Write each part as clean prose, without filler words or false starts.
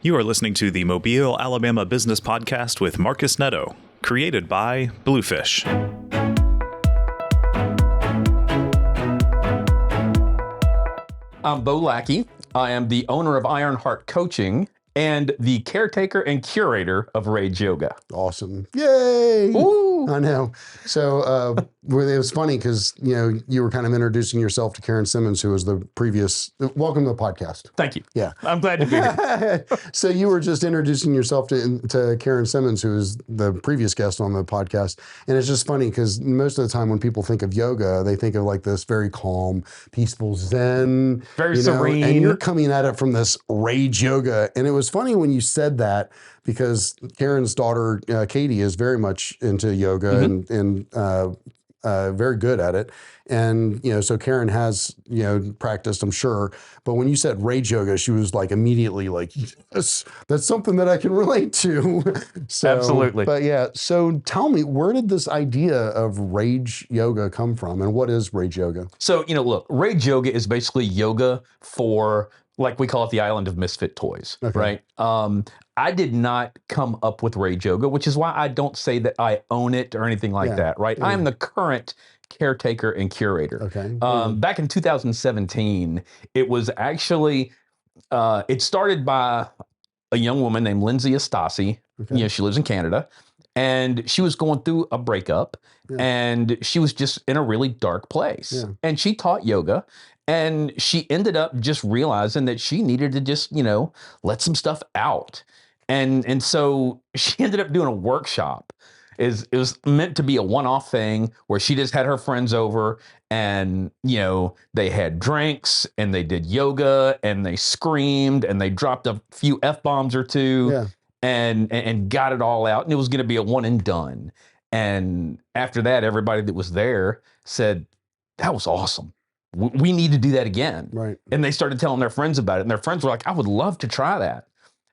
You are listening to the Mobile, Alabama Business Podcast with Marcus Netto, created by Bluefish. I'm Bo Lackey. I am the owner of Ironheart Coaching and the caretaker and curator of Rage Yoga. Awesome. Yay. Ooh. I know. So it was funny because, you were kind of introducing yourself to Karen Simmons, who was the previous, welcome to the podcast. Thank you. Yeah. I'm glad to be here. So you were just introducing yourself to Karen Simmons, who was the previous guest on the podcast. And it's just funny because most of the time when people think of yoga, they think of like this very calm, peaceful Zen. Very serene. And you're coming at it from this Rage Yoga. And it was funny when you said that because Karen's daughter, Katie, is very much into yoga and very good at it. And, so Karen has, practiced, I'm sure. But when you said Rage Yoga, she was like immediately like, yes, that's something that I can relate to. So, absolutely. But yeah, so tell me, where did this idea of Rage Yoga come from? And what is Rage Yoga? So, look, Rage Yoga is basically yoga for, like we call it, the island of misfit toys, right? I did not come up with Rage Yoga, which is why I don't say that I own it or anything like that, right? I am the current caretaker and curator. Okay. Back in 2017, it was actually, it started by a young woman named Lindsay Astasi. Okay. She lives in Canada, and she was going through a breakup, and she was just in a really dark place. And she taught yoga. And she ended up just realizing that she needed to just, let some stuff out. And so she ended up doing a workshop. It was meant to be a one-off thing where she just had her friends over and, they had drinks and they did yoga and they screamed and they dropped a few F-bombs or two and got it all out. And it was going to be a one and done. And after that, everybody that was there said, that was awesome. We need to do that again. Right. And they started telling their friends about it. And their friends were like, I would love to try that.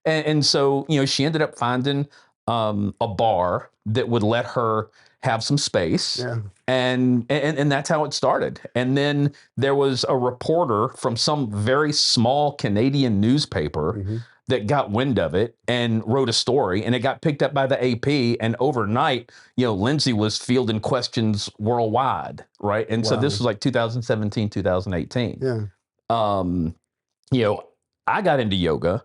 And so, she ended up finding a bar that would let her have some space. Yeah. And that's how it started. And then there was a reporter from some very small Canadian newspaper that got wind of it and wrote a story, and it got picked up by the AP. And overnight, Lindsay was fielding questions worldwide, right? And so this was like 2017, 2018. Yeah. I got into yoga,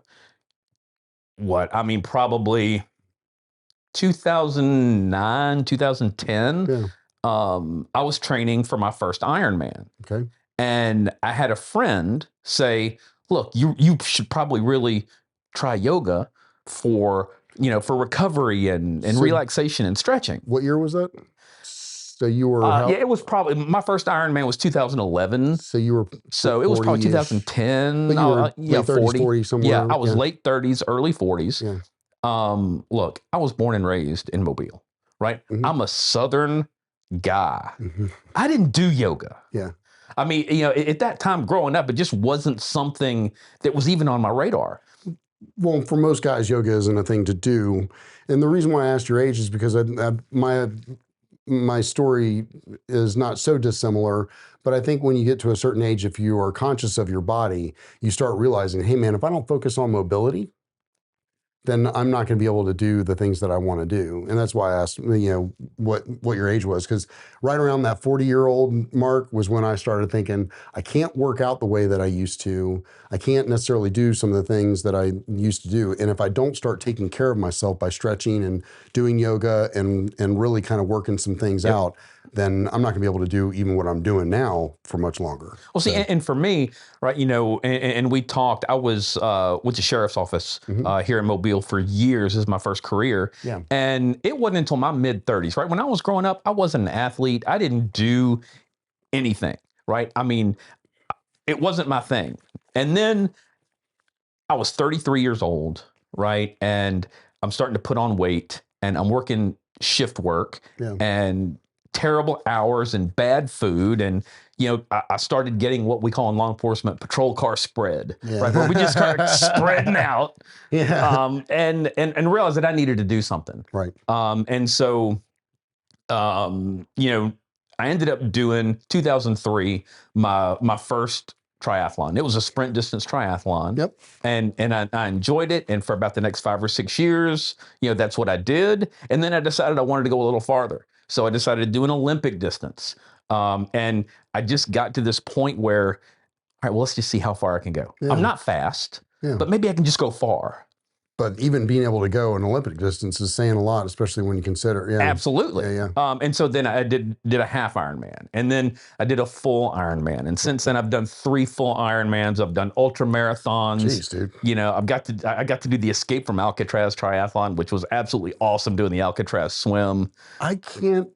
probably 2009, 2010. Yeah. I was training for my first Ironman. Okay. And I had a friend say, look, you should probably really try yoga for recovery and relaxation and stretching. What year was that? So you were it was probably my first Ironman was 2011. So you were it was probably 2010. But you were late 30s, 40 somewhere. Yeah, I was late 30s, early 40s. Yeah. Look, I was born and raised in Mobile, right? I'm a Southern guy. I didn't do yoga. Yeah. At that time growing up, it just wasn't something that was even on my radar. Well, for most guys, yoga isn't a thing to do. And the reason why I asked your age is because my story is not so dissimilar. But I think when you get to a certain age, if you are conscious of your body, you start realizing, hey, man, if I don't focus on mobility, then I'm not going to be able to do the things that I want to do. And that's why I asked, what your age was. Because right around that 40-year-old mark was when I started thinking, I can't work out the way that I used to. I can't necessarily do some of the things that I used to do. And if I don't start taking care of myself by stretching and doing yoga and really kind of working some things out, then I'm not going to be able to do even what I'm doing now for much longer. Well, see, and for me, right, and we talked, I went to sheriff's office here in Mobile for years. This is my first career. Yeah. And it wasn't until my mid-30s, right? When I was growing up, I wasn't an athlete. I didn't do anything, right? It wasn't my thing. And then I was 33 years old, right? And I'm starting to put on weight and I'm working shift work and terrible hours and bad food. And, I started getting what we call in law enforcement patrol car spread, right? Where we just started spreading out and realized that I needed to do something. Right. And so, I ended up doing 2003, my first triathlon. It was a sprint distance triathlon. Yep. And I enjoyed it. And for about the next 5 or 6 years, that's what I did. And then I decided I wanted to go a little farther. So I decided to do an Olympic distance. And I just got to this point where, all right, well, let's just see how far I can go. Yeah. I'm not fast, Yeah. but maybe I can just go far. But even being able to go an Olympic distance is saying a lot, especially when you consider. Yeah. Absolutely. Yeah. And so then I did a half Ironman, and then I did a full Ironman, and since then I've done 3 full Ironmans. I've done ultra marathons. Jeez, dude. I got to do the Escape from Alcatraz triathlon, which was absolutely awesome. Doing the Alcatraz swim. I can't.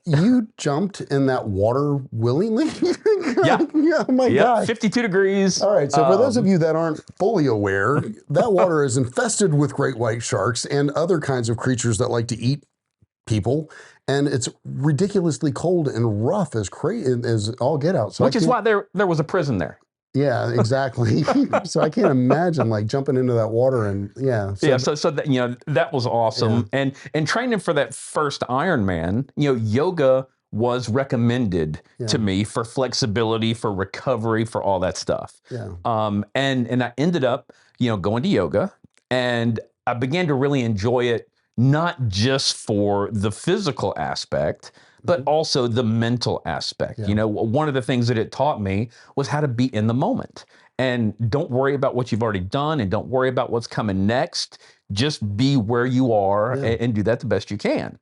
You jumped in that water willingly? Yeah. Oh my God. 52 degrees. All right. So for those of you that aren't fully aware, that water is infested with great white sharks and other kinds of creatures that like to eat people. And it's ridiculously cold and rough as all get out. So which is why there was a prison there. Yeah, exactly. So I can't imagine like jumping into that water and yeah. So that, that was awesome. Yeah. And training for that first Ironman, yoga was recommended to me for flexibility, for recovery, for all that stuff. Yeah. And I ended up, going to yoga, and I began to really enjoy it, not just for the physical aspect, but also the mental aspect. Yeah. One of the things that it taught me was how to be in the moment. And don't worry about what you've already done, and don't worry about what's coming next. Just be where you are and do that the best you can.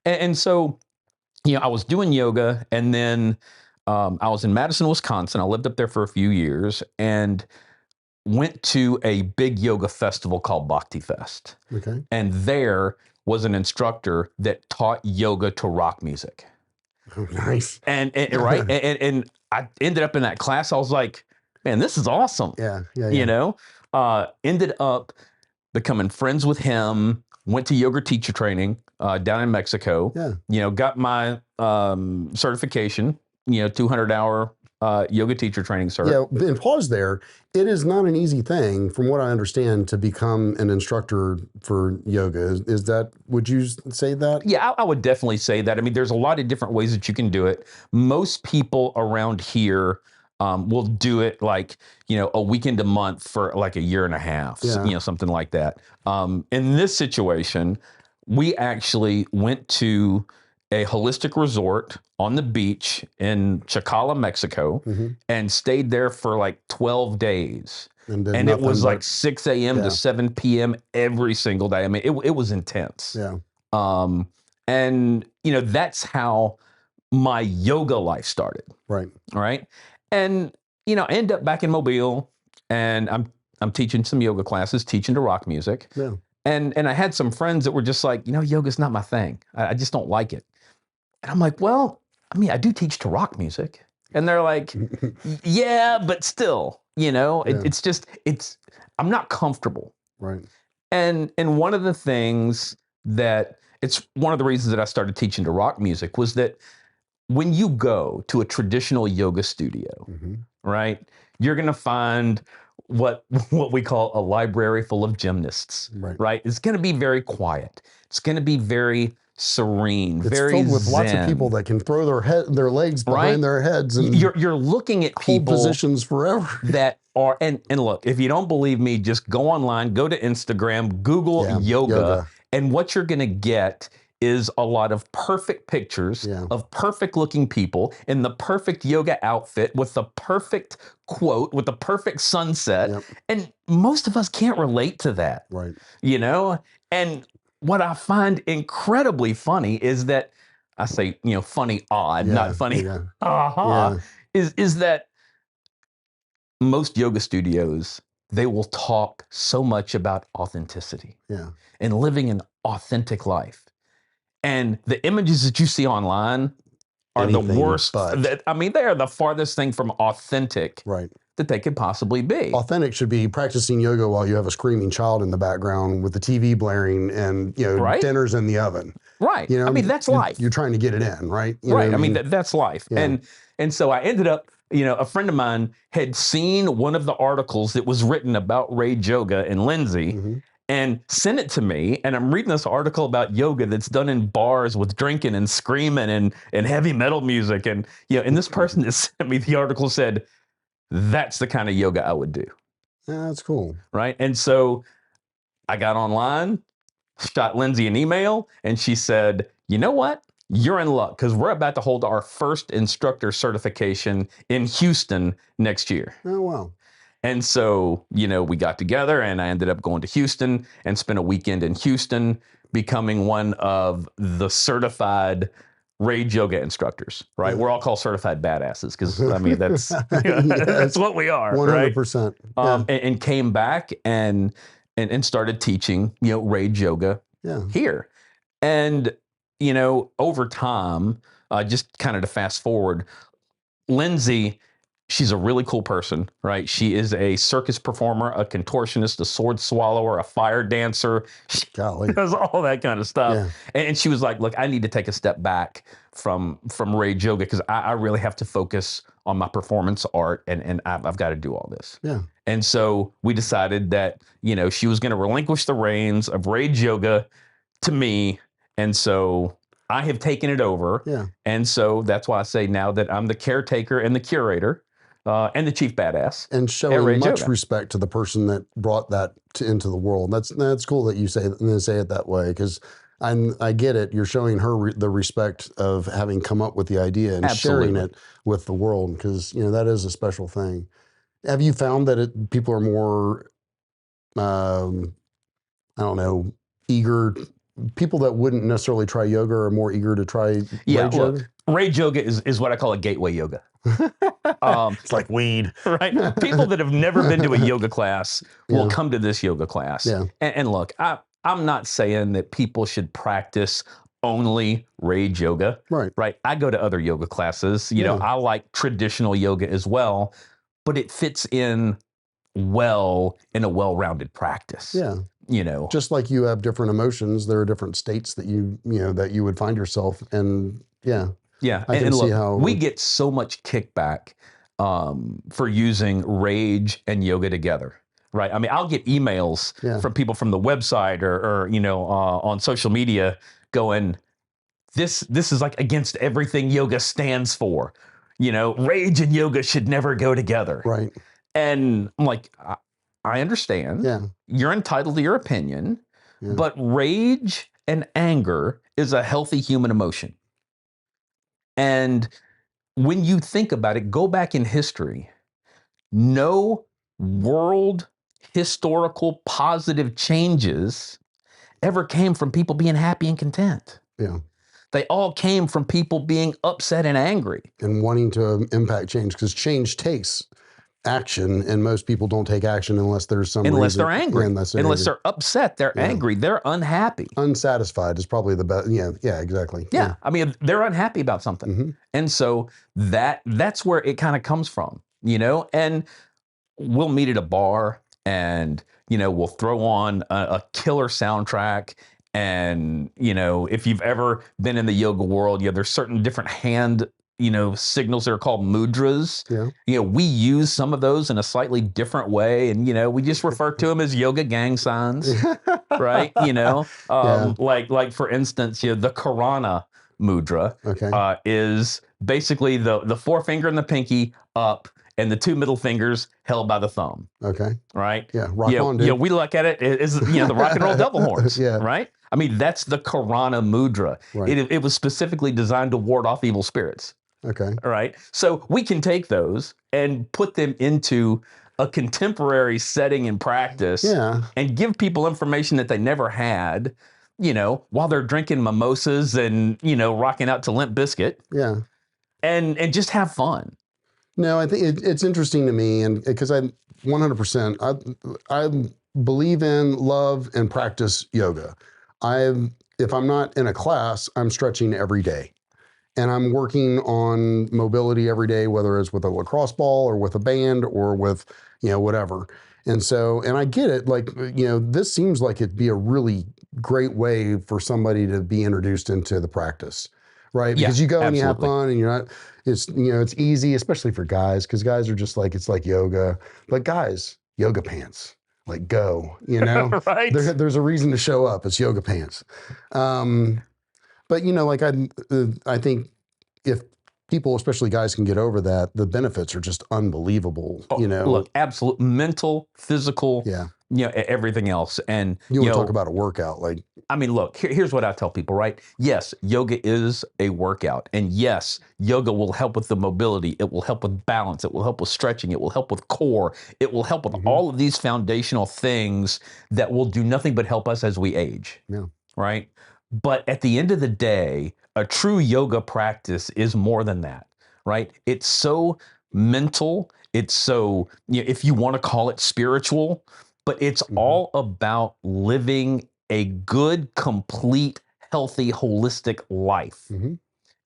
And so, I was doing yoga, and then I was in Madison, Wisconsin. I lived up there for a few years and went to a big yoga festival called Bhakti Fest. Okay. And there was an instructor that taught yoga to rock music. Oh, nice. And right. And I ended up in that class. I was like, man, this is awesome. Yeah. Ended up becoming friends with him, went to yoga teacher training down in Mexico. Yeah. Got my certification, 200-hour yoga teacher training cert. Yeah, and pause there. It is not an easy thing, from what I understand, to become an instructor for yoga. Would you say that? Yeah, I would definitely say that. I mean, there's a lot of different ways that you can do it. Most people around here will do it like, a weekend a month for like a year and a half, something like that. In this situation, we actually went to a holistic resort on the beach in Chacala, Mexico, and stayed there for like 12 days. And it was like 6 a.m. to 7 p.m. every single day. I mean, it was intense. Yeah. And, that's how my yoga life started. Right. All right. And, I end up back in Mobile, and I'm teaching some yoga classes, teaching to rock music. Yeah. And I had some friends that were just like, yoga's not my thing. I just don't like it. And I'm like, well, I do teach to rock music. And they're like, yeah, but still, I'm not comfortable. Right. And one of the things it's one of the reasons that I started teaching to rock music was that when you go to a traditional yoga studio, right, you're going to find what we call a library full of gymnasts, right? It's going to be very quiet. It's going to be very serene, it's very filled with zen. Lots of people that can throw their legs behind their heads and you're looking at people hold positions forever. That are and look, if you don't believe me, just go online, go to Instagram, Google yoga, and what you're going to get is a lot of perfect pictures of perfect looking people in the perfect yoga outfit with the perfect quote, with the perfect sunset. And most of us can't relate to that. Right. And what I find incredibly funny is that I say, funny, odd, not funny. Is that most yoga studios, they will talk so much about authenticity and living an authentic life. And the images that you see online are the worst. They are the farthest thing from authentic that they could possibly be. Authentic should be practicing yoga while you have a screaming child in the background with the TV blaring and, dinner's in the oven. Right. That's life. You're trying to get it in, right? That's life. Yeah. And so I ended up, a friend of mine had seen one of the articles that was written about Rage Yoga and Lindsay and sent it to me. And I'm reading this article about yoga that's done in bars with drinking and screaming and heavy metal music. And, and this person that sent me the article said, that's the kind of yoga I would do. Yeah, that's cool. Right. And so I got online, shot Lindsay an email, and she said, you know what? You're in luck because we're about to hold our first instructor certification in Houston next year. Oh, wow. And so, we got together and I ended up going to Houston and spent a weekend in Houston, becoming one of the certified Rage yoga instructors, right? Yeah. We're all called certified badasses because, that's Yes. that's what we are, 100%. right? And came back and started teaching, Rage yoga Yeah. here. And, over time, just kind of to fast forward, Lindsay, she's a really cool person, right? She is a circus performer, a contortionist, a sword swallower, a fire dancer. She Golly. does all that kind of stuff. Yeah. And she was like, look, I need to take a step back from Rage yoga because I really have to focus on my performance art and I've got to do all this. Yeah. And so we decided that, she was going to relinquish the reins of Rage yoga to me. And so I have taken it over. Yeah. And so that's why I say now that I'm the caretaker and the curator and the chief badass. And showing much yoga. respect to the person that brought that into the world. That's cool that you say it that way because I get it. You're showing her the respect of having come up with the idea and Absolutely. sharing it with the world because that is a special thing. Have you found that people are more, I don't know, eager? People that wouldn't necessarily try yoga are more eager to try Rage yoga? Rage yoga is what I call a gateway yoga. It's like weed. Right? People that have never been to a yoga class will Yeah. come to this yoga class. Yeah. And look, I'm not saying that people should practice only Rage yoga. Right. I go to other yoga classes. Yeah. I like traditional yoga as well, but it fits in well in a well-rounded practice. Yeah. Just like you have different emotions, there are different states that you would find yourself in. Yeah. Yeah. I can see how we get so much kickback for using Rage and yoga together. Right. I mean, I'll get emails from people from the website or on social media going, this is like against everything yoga stands for. Rage and yoga should never go together. Right. And I'm like, I understand. Yeah. You're entitled to your opinion, Yeah. but rage and anger is a healthy human emotion. And when you think about it, go back in history, no world historical positive changes ever came from people being happy and content. Yeah. They all came from people being upset and angry. And wanting to impact change because change takes action, and most people don't take action unless there's some Unless reason. they're angry. Yeah, unless they're upset, they're angry, they're unhappy. Unsatisfied is probably the best. Yeah, exactly. Yeah. I mean, they're unhappy about something. Mm-hmm. And so that's where it kind of comes from, and we'll meet at a bar and, we'll throw on a killer soundtrack. And, if you've ever been in the yoga world, there's certain different hand signals that are called mudras. Yeah. We use some of those in a slightly different way. And, we just refer to them as yoga gang signs, right? Like for instance, the Karana mudra is basically the forefinger and the pinky up and the two middle fingers held by the thumb. Okay. Right? Yeah. Rock on, dude. We look at it as, the rock and roll devil horns. Yeah. Right? I mean, that's the Karana mudra. Right. It was specifically designed to ward off evil spirits. Okay. All right. So we can take those and put them into a contemporary setting and practice and give people information that they never had, while they're drinking mimosas and, rocking out to Limp Bizkit. Yeah. And just have fun. No, I think it's interesting to me, and because I 100%, I believe in, love, and practice yoga. If I'm not in a class, I'm stretching every day. And I'm working on mobility every day, whether it's with a lacrosse ball or with a band or with, whatever. And so, and I get it, like, this seems like it'd be a really great way for somebody to be introduced into the practice, right? Because you go and you have fun and you're not, it's easy, especially for guys, because guys are just like, it's like yoga. But guys, yoga pants. Like go, Right. There's a reason to show up. It's yoga pants. But like I think if people, especially guys, can get over that, the benefits are just unbelievable. Look, absolute mental, physical, Yeah. Everything else. And you want to talk about a workout, like, I mean, look, here's what I tell people, right? Yes, yoga is a workout. And yes, yoga will help with the mobility. It will help with balance. It will help with stretching. It will help with core. It will help with all of these foundational things that will do nothing but help us as we age. Yeah. Right? But at the end of the day, a true yoga practice is more than that, right? It's so mental. It's so, if you want to call it spiritual, but it's all about living a good, complete, healthy, holistic life.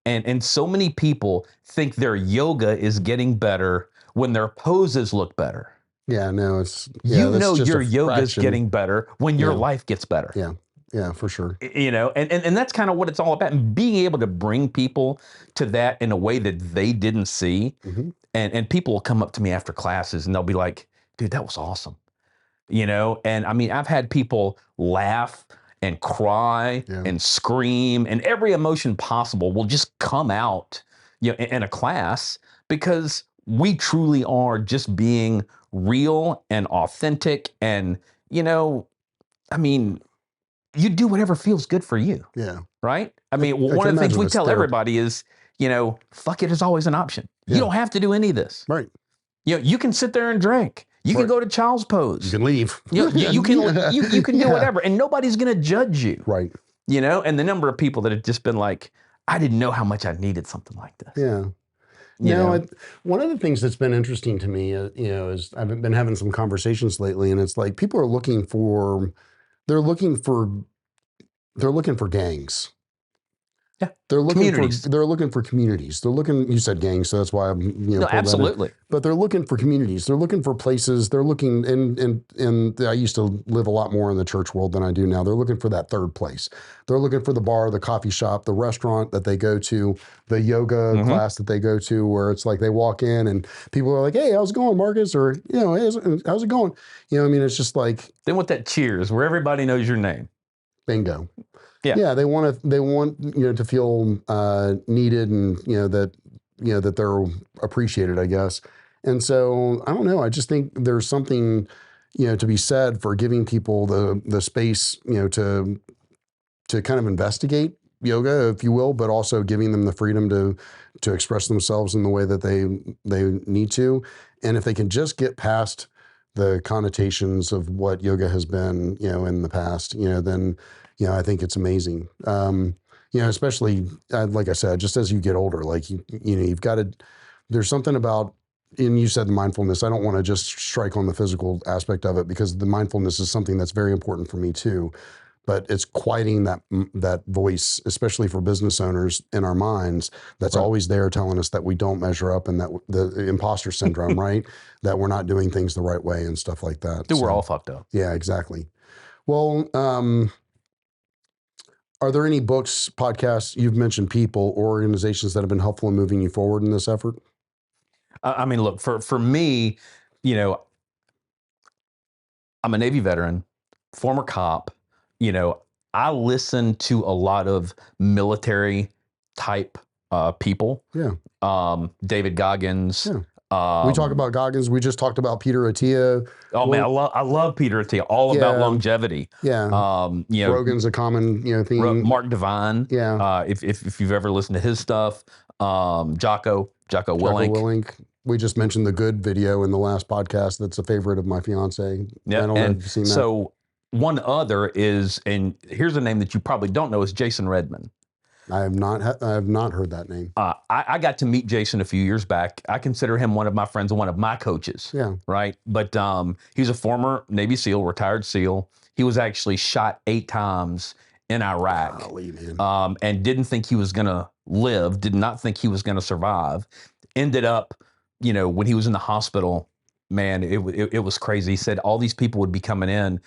And so many people think their yoga is getting better when their poses look better. Yeah, no, it's your yoga is getting better when your life gets better. Yeah, for sure. And that's kind of what it's all about. And being able to bring people to that in a way that they didn't see. And people will come up to me after classes and they'll be like, dude, that was awesome. And I mean, I've had people laugh and cry and scream, and every emotion possible will just come out, in a class, because we truly are just being real and authentic. And, I mean, you do whatever feels good for you. Yeah. Right? I mean, one of the things we tell everybody is, fuck it is always an option. You don't have to do any of this. Right. You can sit there and drink. You can go to child's pose. You can leave. You can do whatever, and nobody's going to judge you. Right. And the number of people that have just been like, I didn't know how much I needed something like this. Yeah. One of the things that's been interesting to me, is I've been having some conversations lately, and it's like people are looking for gangs. Yeah. They're looking communities. they're looking for communities. They're looking, you said gangs, so that's why I'm, no, absolutely. But they're looking for communities. They're looking for places. They're looking, and I used to live a lot more in the church world than I do now. They're looking for that third place. They're looking for the bar, the coffee shop, the restaurant that they go to, the yoga class that they go to, where it's like they walk in and people are like, hey, how's it going, Marcus? Or, hey, how's it going? I mean, it's just like. They want that cheers where everybody knows your name. Bingo. Yeah. They want to feel needed, and that they're appreciated, I guess. And so I don't know. I just think there's something to be said for giving people the space to kind of investigate yoga, if you will, but also giving them the freedom to express themselves in the way that they need to. And if they can just get past the connotations of what yoga has been in the past, then. I think it's amazing. Especially like I said, just as you get older, like you've got to. There's something about, and you said the mindfulness. I don't want to just strike on the physical aspect of it, because the mindfulness is something that's very important for me too. But it's quieting that voice, especially for business owners in our minds, that's always there telling us that we don't measure up, and that the imposter syndrome, right? That we're not doing things the right way and stuff like that. Dude, we're all fucked up. Yeah, exactly. Well. Are there any books, podcasts, you've mentioned people or organizations that have been helpful in moving you forward in this effort? I mean, look, for me, I'm a Navy veteran, former cop. I listen to a lot of military type people. Yeah. David Goggins. Yeah. We talk about Goggins. We just talked about Peter Attia. Man, I love Peter Attia. All about longevity. Yeah. Rogan's a common theme. Mark Devine. Yeah. If you've ever listened to his stuff, Jocko Willink. We just mentioned the Good video in the last podcast. That's a favorite of my fiance. Yeah. I don't know if you've seen that. So one other is, and here's a name that you probably don't know, is Jason Redman. I have not heard that name. I got to meet Jason a few years back. I consider him one of my friends and one of my coaches. Yeah. Right. But he's a former Navy SEAL, retired SEAL. He was actually shot 8 times in Iraq. Golly, man. And didn't think he was going to live, did not think he was going to survive. Ended up, when he was in the hospital, man, it was crazy. He said all these people would be coming in,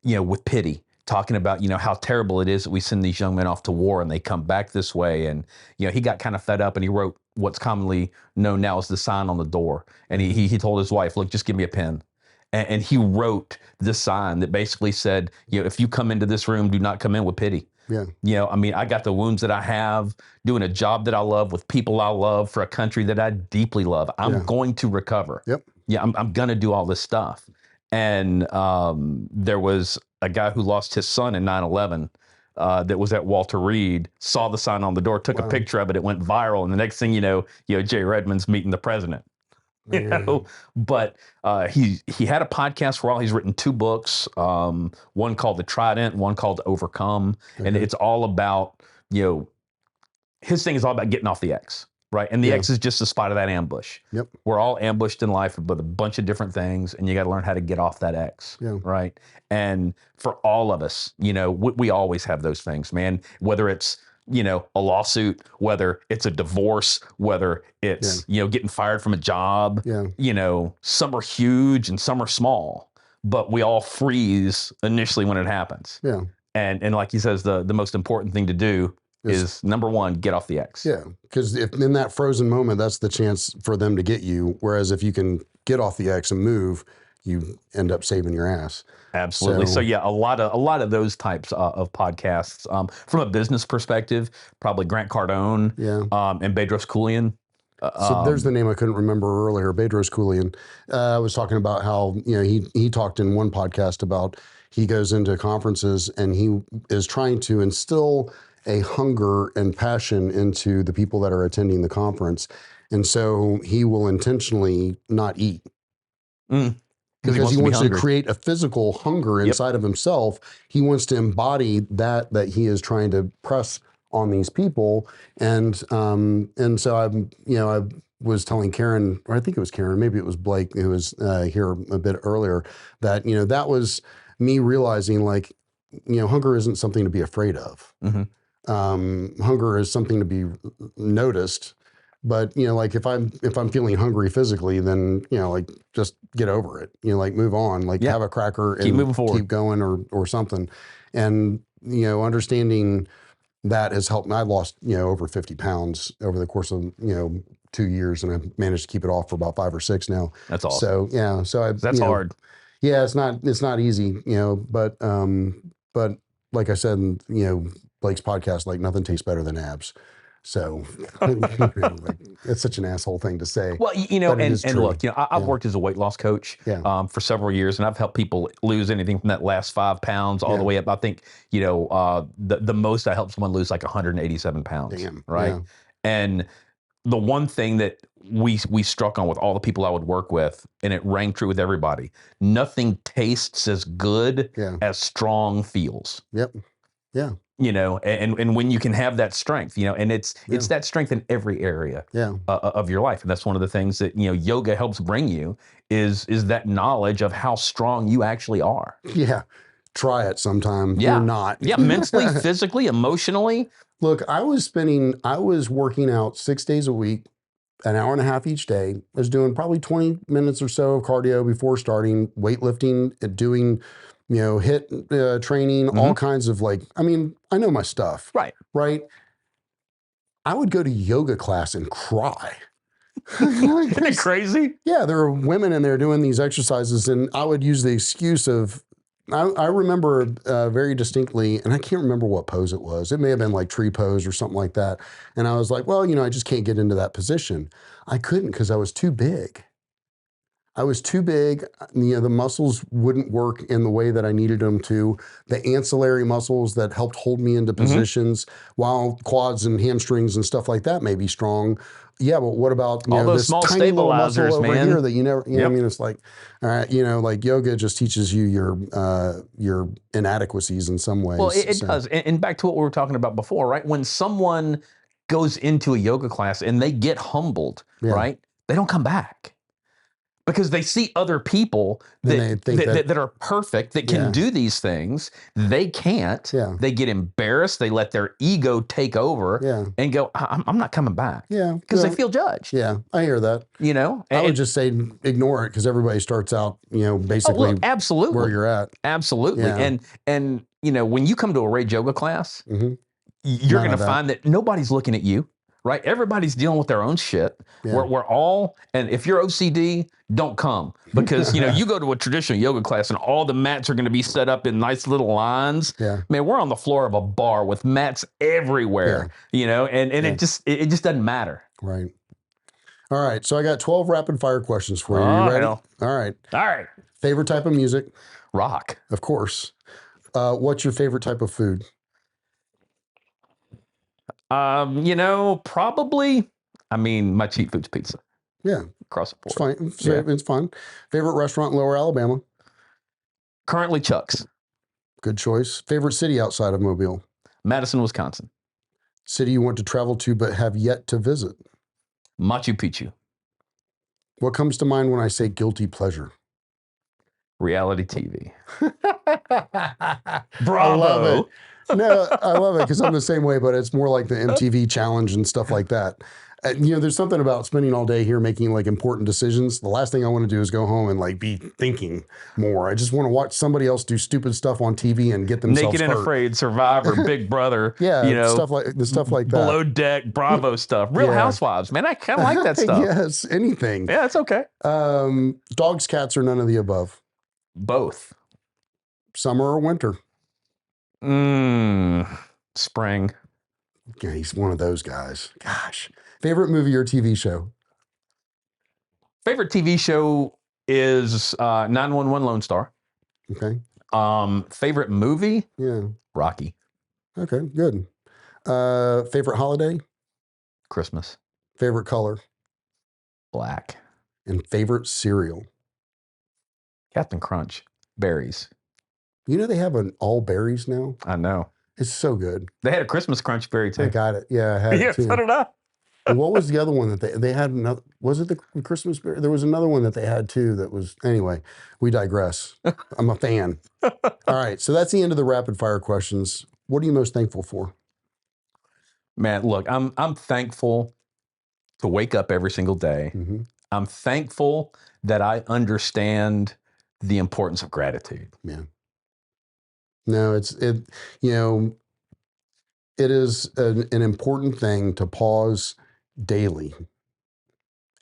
with pity, talking about, how terrible it is that we send these young men off to war and they come back this way. And, he got kind of fed up, and he wrote what's commonly known now as the sign on the door. And he told his wife, look, just give me a pen. And he wrote this sign that basically said, if you come into this room, do not come in with pity. Yeah. You know, I mean, I got the wounds that I have, doing a job that I love with people I love for a country that I deeply love. I'm going to recover. Yep. Yeah, I'm going to do all this stuff. And there was a guy who lost his son in 9/11 that was at Walter Reed, saw the sign on the door, took a picture of it. It went viral. And the next thing you know, Jay Redmond's meeting the president. You know, but he had a podcast for a while. He's written 2 books, one called The Trident, one called Overcome, and it's all about, you know, his thing is all about getting off the X, right? And the X is just the spot of that ambush. Yep. We're all ambushed in life with a bunch of different things, and you got to learn how to get off that X, right? And for all of us, you know, we always have those things, man. Whether it's, you know, a lawsuit, whether it's a divorce, whether it's, you know, getting fired from a job, you know, some are huge and some are small, but we all freeze initially when it happens. Yeah. And like he says, the most important thing to do is number 1, get off the X. Yeah. Because if in that frozen moment, that's the chance for them to get you. Whereas if you can get off the X and move, you end up saving your ass. Absolutely. So yeah, a lot of those types of podcasts. From a business perspective, probably Grant Cardone, and Bedros Keuilian. So there's the name I couldn't remember earlier, Bedros Keuilian. I was talking about how, you know, he talked in one podcast about he goes into conferences and he is trying to instill a hunger and passion into the people that are attending the conference, and so he will intentionally not eat. Because he wants to create a physical hunger inside of himself. He wants to embody that he is trying to press on these people. And so I was telling Karen, or I think it was Karen, maybe it was Blake who was here a bit earlier, that, you know, that was me realizing, like, you know, hunger isn't something to be afraid of. Hunger is something to be noticed. But, you know, like if I'm feeling hungry physically, then, you know, like just get over it, you know, like move on, like have a cracker and keep moving forward, keep going or something. And, you know, understanding that has helped me. I lost, you know, over 50 pounds over the course of, you know, 2 years, and I've managed to keep it off for about 5 or 6 now. That's awesome. So that's hard. Yeah, it's not easy, you know, but like I said, you know, Blake's podcast, like nothing tastes better than abs. So it's such an asshole thing to say. Well, you know, and look, you know, I've worked as a weight loss coach for several years, and I've helped people lose anything from that last 5 pounds all the way up. I think, you know, the most I helped someone lose like 187 pounds. Damn. Right. Yeah. And the one thing that we struck on with all the people I would work with, and it rang true with everybody, nothing tastes as good as strong feels. Yep. Yeah. You know, and when you can have that strength, you know, and it's that strength in every area of your life. And that's one of the things that, you know, yoga helps bring you is that knowledge of how strong you actually are. Yeah. Try it sometime. Yeah. You're not. Yeah. Mentally, physically, emotionally. Look, I was working out 6 days a week, an hour and a half each day. I was doing probably 20 minutes or so of cardio before starting, weightlifting, and doing, you know, HIIT training, all kinds of, like, I mean, I know my stuff. Right. I would go to yoga class and cry. Isn't it crazy? Yeah, there are women in there doing these exercises, and I would use the excuse of, I remember very distinctly, and I can't remember what pose it was. It may have been like tree pose or something like that. And I was like, well, you know, I just can't get into that position. I couldn't because I was too big. You know, the muscles wouldn't work in the way that I needed them to. The ancillary muscles that helped hold me into positions, while quads and hamstrings and stuff like that may be strong. Yeah, but what about, you all know, those this small tiny little muscle stabilizers, over man, here that you never, you know, I mean, it's like, all right, you know, like yoga just teaches you your inadequacies in some ways. Well, it does. And back to what we were talking about before, right? When someone goes into a yoga class and they get humbled, right? They don't come back. Because they see other people that are perfect, that can do these things. They can't. They get embarrassed. They let their ego take over and go, I'm not coming back. Because they feel judged. Yeah, I hear that. You know? I would just say ignore it, because everybody starts out, you know, basically absolutely where you're at. Absolutely. And you know, when you come to a Rage Yoga class, you're going to find that nobody's looking at you. right? Everybody's dealing with their own shit. Yeah. We're all, and if you're OCD, don't come, because you go to a traditional yoga class and all the mats are going to be set up in nice little lines. Yeah. Man, we're on the floor of a bar with mats everywhere, and it just doesn't matter. Right. All right. So I got 12 rapid fire questions for you. You ready? Hell. All right. All right. Favorite type of music? Rock. Of course. What's your favorite type of food? Probably, my cheat food's pizza. Yeah. Across the It's board. fine. It's fun. Favorite restaurant in Lower Alabama? Currently Chuck's. Good choice. Favorite city outside of Mobile? Madison, Wisconsin. City you want to travel to but have yet to visit? Machu Picchu. What comes to mind when I say guilty pleasure? Reality TV. Bravo. I love it. No, I love it because I'm the same way, but it's more like the MTV challenge and stuff like that. There's something about spending all day here making like important decisions. The last thing I want to do is go home and like be thinking more. I just want to watch somebody else do stupid stuff on TV and get themselves Naked and hurt. Afraid, Survivor, Big Brother. Stuff like that. Below Deck, Bravo stuff. Real Housewives, man. I kind of like that stuff. Yes, anything. Yeah, it's okay. Dogs, cats, or none of the above? Both. Summer or winter? Spring. Yeah, he's one of those guys. Gosh. Favorite movie or TV show? Favorite TV show is 911 Lone Star. Okay. Favorite movie? Yeah. Rocky. Okay, good. Favorite holiday? Christmas. Favorite color? Black. And favorite cereal? Captain Crunch. Berries. They have an all berries now? I know. It's so good. They had a Christmas Crunch berry too. I got it. Yeah, I had it too. So did I. And what was the other one that they had? Another, was it the Christmas berry? There was another one that they had too that was, anyway, we digress. I'm a fan. All right, so that's the end of the rapid fire questions. What are you most thankful for? Man, look, I'm thankful to wake up every single day. Mm-hmm. I'm thankful that I understand the importance of gratitude. Yeah. No, it is an important thing to pause daily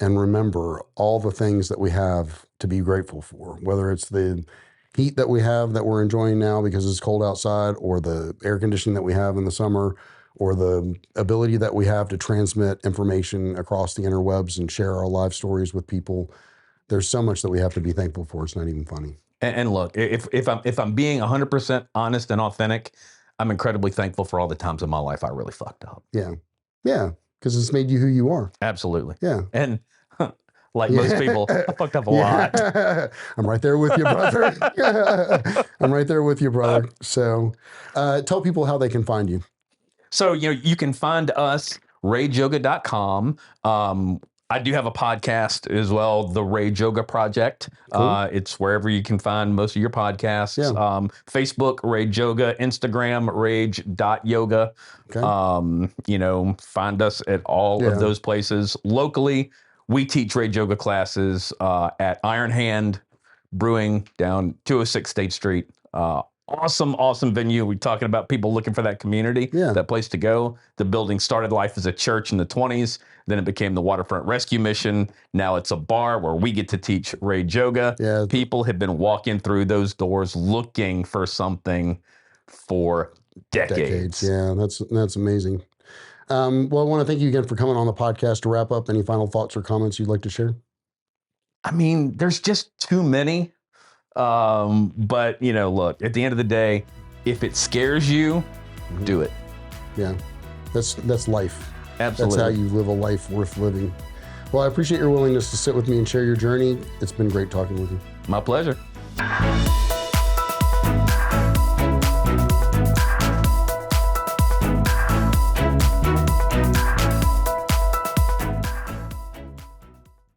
and remember all the things that we have to be grateful for, whether it's the heat that we have that we're enjoying now because it's cold outside, or the air conditioning that we have in the summer, or the ability that we have to transmit information across the interwebs and share our life stories with people. There's so much that we have to be thankful for. It's not even funny. And look, if I'm being 100% honest and authentic, I'm incredibly thankful for all the times in my life I really fucked up. Yeah. Yeah. Because it's made you who you are. Absolutely. Yeah. And like most people, I fucked up a lot. I'm right there with you, brother. I'm right there with you, brother. So tell people how they can find you. So, you can find us, rageyoga.com. I do have a podcast as well, The Rage Yoga Project. Cool. It's wherever you can find most of your podcasts. Yeah. Facebook, Rage Yoga. Instagram, rage.yoga. Okay. Find us at all of those places. Locally, we teach Rage Yoga classes at Iron Hand Brewing down 206 State Street. Awesome venue. We're talking about people looking for that community, that place to go. The building started life as a church in the 20s. Then it became the Waterfront Rescue Mission. Now it's a bar where we get to teach Rage Yoga. Yeah. People have been walking through those doors looking for something for decades. Yeah, that's amazing. Well, I want to thank you again for coming on the podcast. To wrap up, any final thoughts or comments you'd like to share? There's just too many. But look, at the end of the day, if it scares you, do it. Yeah. That's life. Absolutely. That's how you live a life worth living. Well, I appreciate your willingness to sit with me and share your journey. It's been great talking with you. My pleasure.